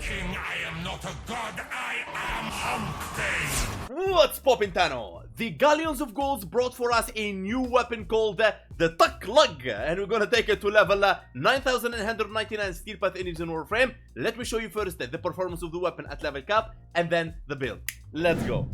king, I am not a god, I am Humpty! What's poppin', Tano? The Galleons of Ghouls brought for us a new weapon called the Tak Lug, and we're gonna take it to level 9,199 steel path enemies in Warframe. Let me show you first the performance of the weapon at level cap, and then the build. Let's go.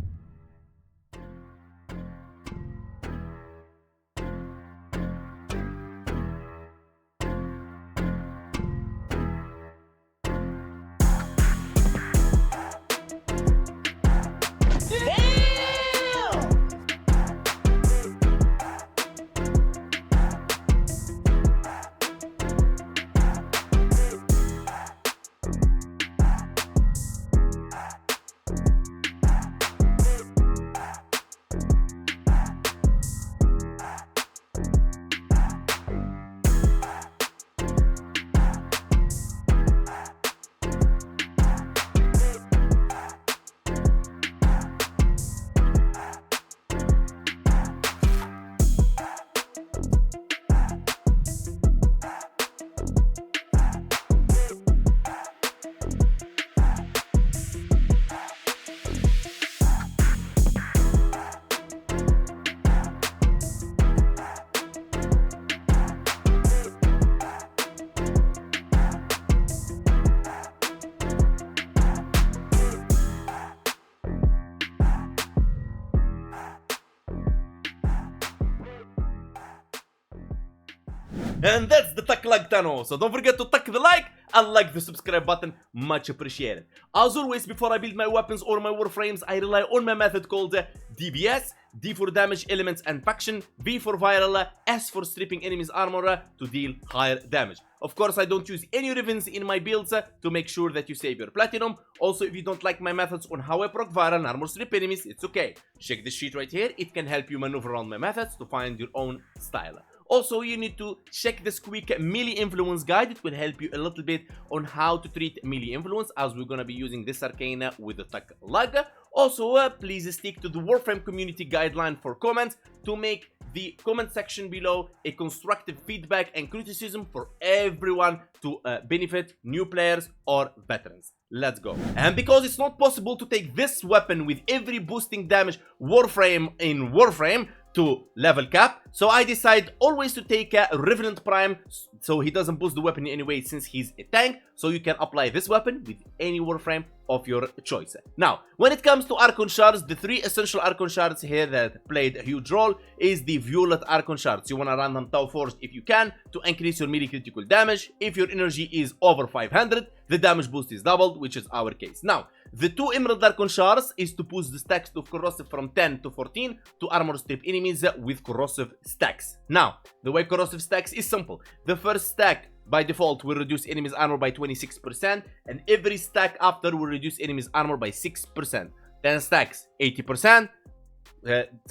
And that's the Tak Lug, Tano. So don't forget to tuck the like and like the subscribe button, much appreciated. As always, before I build my weapons or my warframes, I rely on my method called DBS. D for damage, elements and faction, B for viral, S for stripping enemies armor to deal higher damage. Of course, I don't use any ravens in my builds to make sure that you save your platinum. Also, if you don't like my methods on how I proc viral and armor strip enemies, it's okay. Check this sheet right here, it can help you maneuver around my methods to find your own style. Also, you need to check this quick melee influence guide. It will help you a little bit on how to treat melee influence, as we're gonna be using this arcane with the Tak Lug. Also, please stick to the Warframe community guideline for comments to make the comment section below a constructive feedback and criticism for everyone to benefit new players or veterans. Let's go. And because it's not possible to take this weapon with every boosting damage Warframe in Warframe to level cap, so I decide always to take a Revenant Prime, so he doesn't boost the weapon in any way since he's a tank, so you can apply this weapon with any Warframe of your choice. Now, when it comes to Archon Shards, the three essential Archon Shards here that played a huge role is the Violet Archon Shards. You want to run them Tau Forged if you can to increase your melee critical damage. If your energy is over 500, the damage boost is doubled, which is our case. Now, the two Emerald Archon Shards is to boost the stacks of corrosive from 10 to 14 to armor strip enemies with corrosive stacks. Now, the way corrosive stacks is simple. The first stack by default will reduce enemies armor by 26%, and every stack after will reduce enemies armor by 6%. 10 stacks 80%,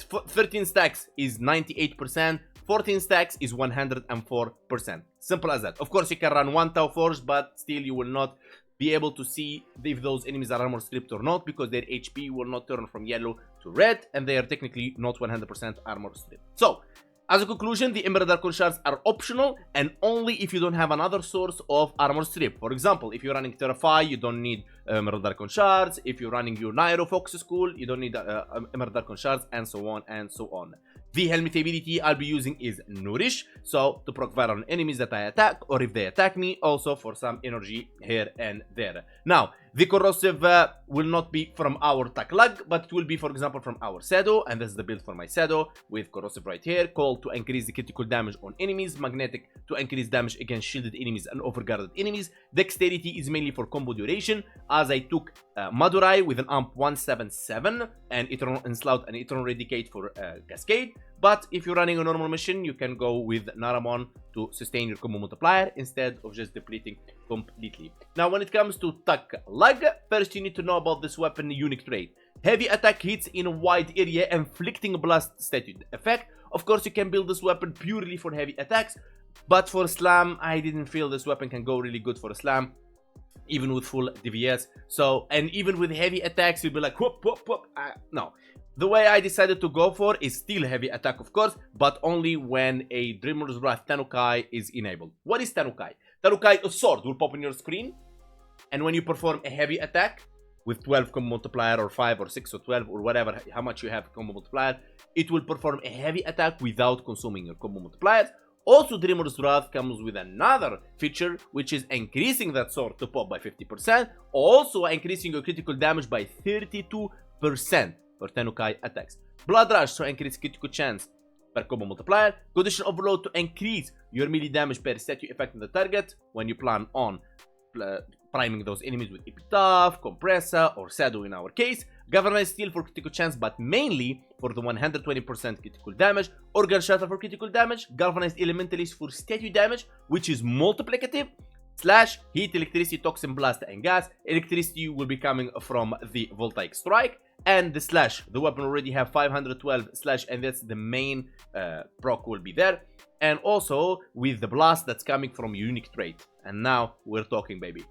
13 stacks is 98%, 14 stacks is 104%. Simple as that. Of course, you can run one Tau Forged, but still you will not be able to see if those enemies are armor stripped or not, because their HP will not turn from yellow to red, and they are technically not 100% armor stripped. So, as a conclusion, the Emerald Archon Shards are optional, and only if you don't have another source of armor strip. For example, if you're running Terrify, you don't need Emerald Archon Shards. If you're running your Nairo Fox School, you don't need Emerald Archon Shards, and so on and so on. The helmet ability I'll be using is Nourish, so to proc fire on enemies that I attack, or if they attack me, also for some energy here and there. Now, the corrosive will not be from our Tak Lug, but it will be, for example, from our Shadow, and this is the build for my Shadow, with corrosive right here, called to increase the critical damage on enemies, magnetic to increase damage against shielded enemies and overguarded enemies, dexterity is mainly for combo duration, as I took Madurai with an amp 177, and Eternal Enslaut and Eternal Redicate for Cascade. But if you're running a normal mission, you can go with Naramon to sustain your combo multiplier instead of just depleting completely. Now, when it comes to Tak Lug, first you need to know about this weapon unique trait. Heavy attack hits in a wide area, inflicting a blast statue effect. Of course, you can build this weapon purely for heavy attacks, but for slam, I didn't feel this weapon can go really good for a slam, even with full DVS. So, and even with heavy attacks, you'll be like, whoop, whoop, whoop. No. The way I decided to go for is still heavy attack, of course, but only when a Dreamer's Wrath Tanukai is enabled. What is Tanukai? Tanukai, a sword will pop on your screen. And when you perform a heavy attack with 12 combo multiplier or 5 or 6 or 12 or whatever, how much you have combo multiplier, it will perform a heavy attack without consuming your combo multipliers. Also, Dreamer's Wrath comes with another feature, which is increasing that sword to pop by 50%, also increasing your critical damage by 32% for Tenukai attacks. Blood Rush, so increase critical chance per combo multiplier. Condition Overload to increase your melee damage per statue affecting the target when you plan on priming those enemies with Epitaph, Compressor, or Shadow in our case. Galvanized Steel for critical chance, but mainly for the 120% critical damage. Organ Shatter for critical damage. Galvanized Elementalist for statue damage, which is multiplicative. Slash, Heat, Electricity, Toxin, Blast, and Gas. Electricity will be coming from the Voltaic Strike. And the Slash, the weapon already have 512 Slash, and that's the main proc will be there. And also with the Blast that's coming from unique trait. And now we're talking, baby.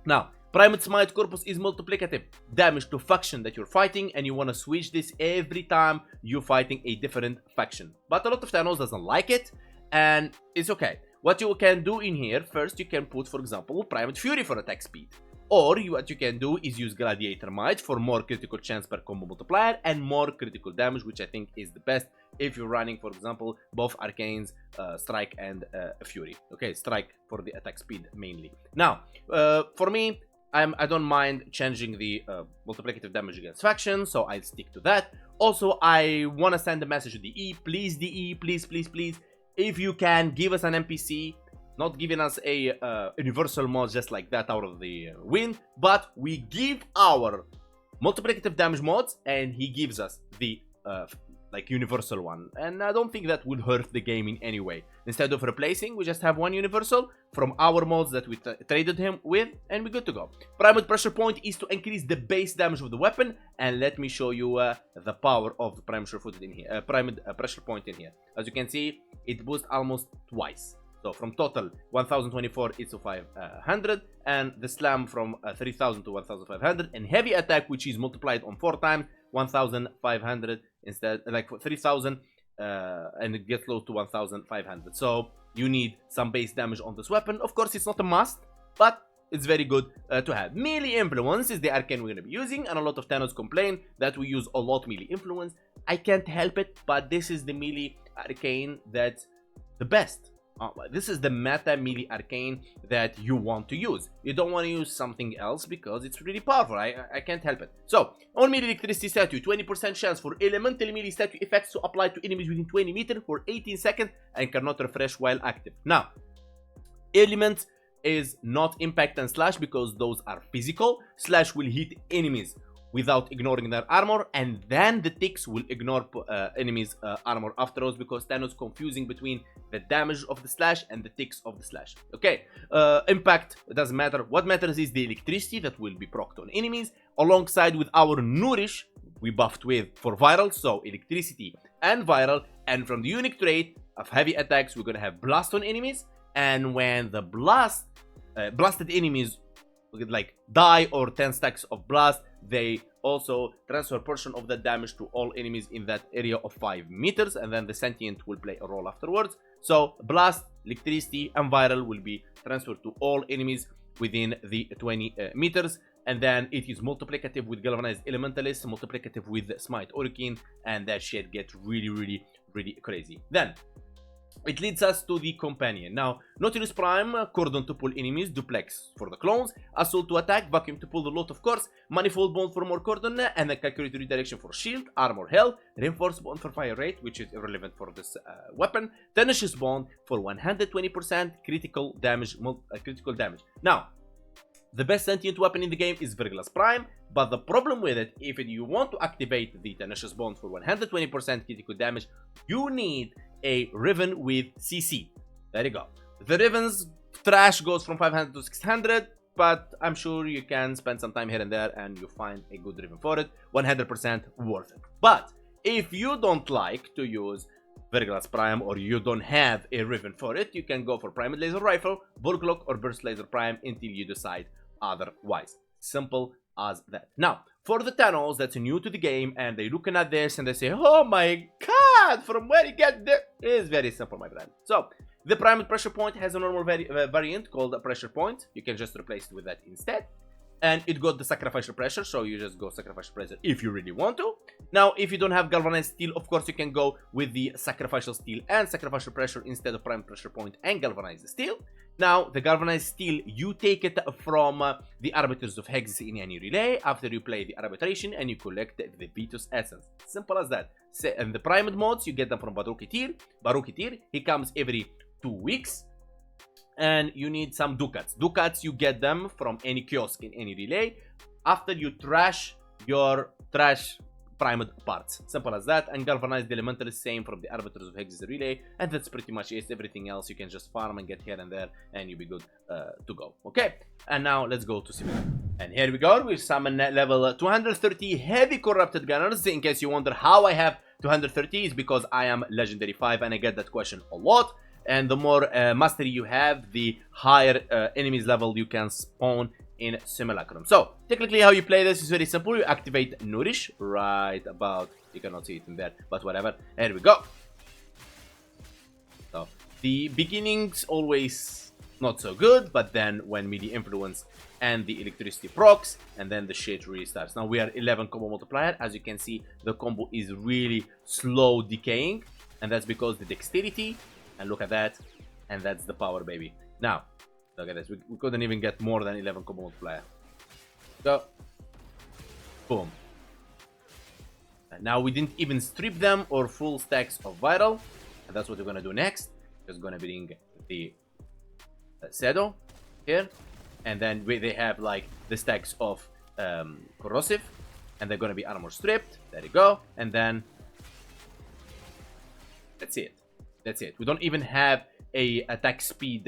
Now, Primate Smite Corpus is multiplicative damage to faction that you're fighting, and you want to switch this every time you're fighting a different faction. But a lot of Thanos doesn't like it, and it's okay. What you can do in here, first you can put, for example, Primate Fury for attack speed. Or what you can do is use Gladiator Might for more critical chance per combo multiplier and more critical damage, which I think is the best if you're running, for example, both Arcanes, Strike and Fury. Okay, Strike for the attack speed mainly. Now, for me, I don't mind changing the multiplicative damage against factions, so I'll stick to that. Also, I want to send a message to DE. Please, DE, please, please, please, if you can, give us an NPC. Not giving us a universal mod just like that out of the wind, but we give our multiplicative damage mods, and he gives us the like universal one. And I don't think that would hurt the game in any way. Instead of replacing, we just have one universal from our mods that we traded him with, and we're good to go. Primate Pressure Point is to increase the base damage of the weapon, and let me show you the power of the Primate Footed in here, Primate Pressure Point in here. As you can see, it boosts almost twice. So from total 1024 is to 500, and the slam from 3000 to 1500, and heavy attack, which is multiplied on 4 times, 1500 instead, like 3000, and it gets low to 1500. So you need some base damage on this weapon. Of course, it's not a must, but it's very good to have. Melee Influence is the arcane we're going to be using, and a lot of Thanos complain that we use a lot melee influence. I can't help it, but this is the melee arcane that's the best. This is the meta melee arcane that you want to use. You don't want to use something else because it's really powerful. I can't help it. So, on melee electricity statue, 20% chance for elemental melee statue effects to apply to enemies within 20 meters for 18 seconds and cannot refresh while active. Now, elements is not impact and slash because those are physical. Slash will hit enemies without ignoring their armor, and then the ticks will ignore enemies' armor afterwards because Thanos confusing between the damage of the slash and the ticks of the slash. Okay, impact, it doesn't matter. What matters is the electricity that will be procced on enemies, alongside with our Nourish, we buffed with for viral, so electricity and viral, and from the unique trait of heavy attacks, we're gonna have blast on enemies, and when the blasted enemies like die or 10 stacks of blast, they also transfer a portion of that damage to all enemies in that area of 5 meters, and then the sentient will play a role afterwards. So blast, electricity, and viral will be transferred to all enemies within the 20 meters, and then it is multiplicative with Galvanized Elementalist, multiplicative with Smite Hurricane, and that shit gets really crazy. Then it leads us to the Companion. Now, Nautilus Prime, Cordon to pull enemies, Duplex for the clones, Assault to attack, Vacuum to pull the loot of course, Manifold Bond for more Cordon, and a Calculated Redirection for shield, Armor Health, Reinforced Bond for fire rate, which is irrelevant for this weapon, Tenacious Bond for 120% critical damage. Now, the best sentient weapon in the game is Virgilus Prime, but the problem with it, if you want to activate the Tenacious Bond for 120% critical damage, you need a Riven with CC. There you go. The Riven's trash goes from 500 to 600, but I'm sure you can spend some time here and there and you find a good Riven for it. 100% worth it. But if you don't like to use Virgilus Prime, or you don't have a Riven for it, you can go for Primate Laser Rifle, Bulklock, or Burst Laser Prime until you decide otherwise. Simple as that. Now, for the Thanos that's new to the game and they're looking at this and they say, oh my god, from where you get this? It is very simple, my friend. So, The primed pressure point has a normal variant called a pressure point. You can just replace it with that instead. And it got the sacrificial pressure, so you just go sacrificial pressure if you really want to. Now, if you don't have galvanized steel, of course you can go with the sacrificial steel and sacrificial pressure instead of prime pressure point and galvanized steel. Now, the galvanized steel, you take it from the Arbiters of Hex in any relay after you play the arbitration and you collect the Vitus Essence. Simple as that. In the primed modes, you get them from Barukitir. Barukitir, he comes every 2 weeks. And you need some ducats. Ducats, you get them from any kiosk in any relay after you trash your primed parts. Simple as that. And galvanized elemental is same from the Arbiters of Hex relay. And that's pretty much it. Everything else you can just farm and get here and there and you'll be good to go. Okay. And now let's go to Simulator. And here we go. We summon level 230 heavy corrupted gunners. In case you wonder how I have 230 is because I am legendary 5 and I get that question a lot. And the more mastery you have, the higher enemies level you can spawn in Simulacrum. So, technically how you play this is very simple. You activate Nourish right about, you cannot see it in there, but whatever. Here we go. So, the beginnings always not so good, but then when melee influence and the electricity procs, and then the shit really starts. Now we are 11 combo multiplier. As you can see, the combo is really slow decaying, and that's because the dexterity. And look at that, and that's the power, baby. Now, look at this. We couldn't even get more than 11 combo multiplier. Go. Boom. And now we didn't even strip them or full stacks of vital. And that's what we're gonna do next. Just gonna bring the Sedo here. And then they have like the stacks of corrosive. And they're gonna be armor stripped. There you go. And then that's it. That's it. We don't even have a attack speed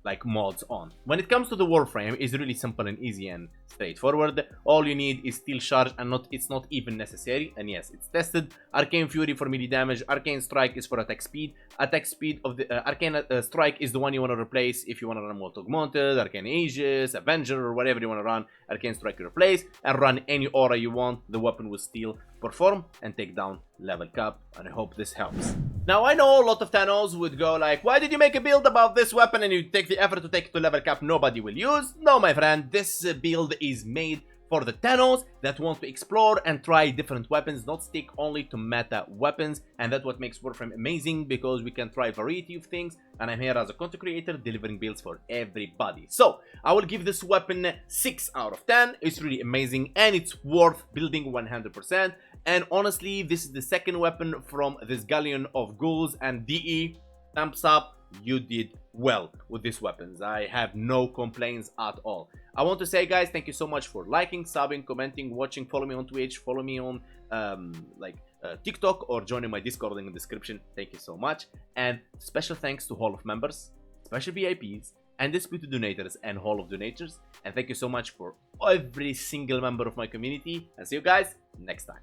like mods on. When it comes to the Warframe, it's really simple and easy and straightforward. All you need is Steel Charge, and it's not even necessary. And yes, it's tested. Arcane Fury for melee damage. Arcane Strike is for attack speed. Attack speed of the Arcane Strike is the one you want to replace if you want to run Molotov Mounted, Arcane Aegis, Avenger, or whatever you want to run. Arcane Strike you replace, and run any aura you want. The weapon will still perform and take down level cap, and I hope this helps. Now, I know a lot of Thanos would go like, why did you make a build about this weapon and you take the effort to take it to level cap nobody will use? No, my friend, this build is made for the Thanos that want to explore and try different weapons, not stick only to meta weapons. And that's what makes Warframe amazing, because we can try a variety of things, and I'm here as a content creator delivering builds for everybody. So I will give this weapon 6 out of 10. It's really amazing and it's worth building 100%. And honestly, this is the second weapon from this Galleon of Ghouls, and DE, thumbs up, you did well with these weapons. I have no complaints at all. I want to say, guys, thank you so much for liking, subbing, commenting, watching. Follow me on Twitch, follow me on TikTok, or joining my Discord in the description. Thank you so much. And special thanks to Hall of members, special VIPs, and disputed donators and Hall of donators. And thank you so much for every single member of my community. And see you guys next time.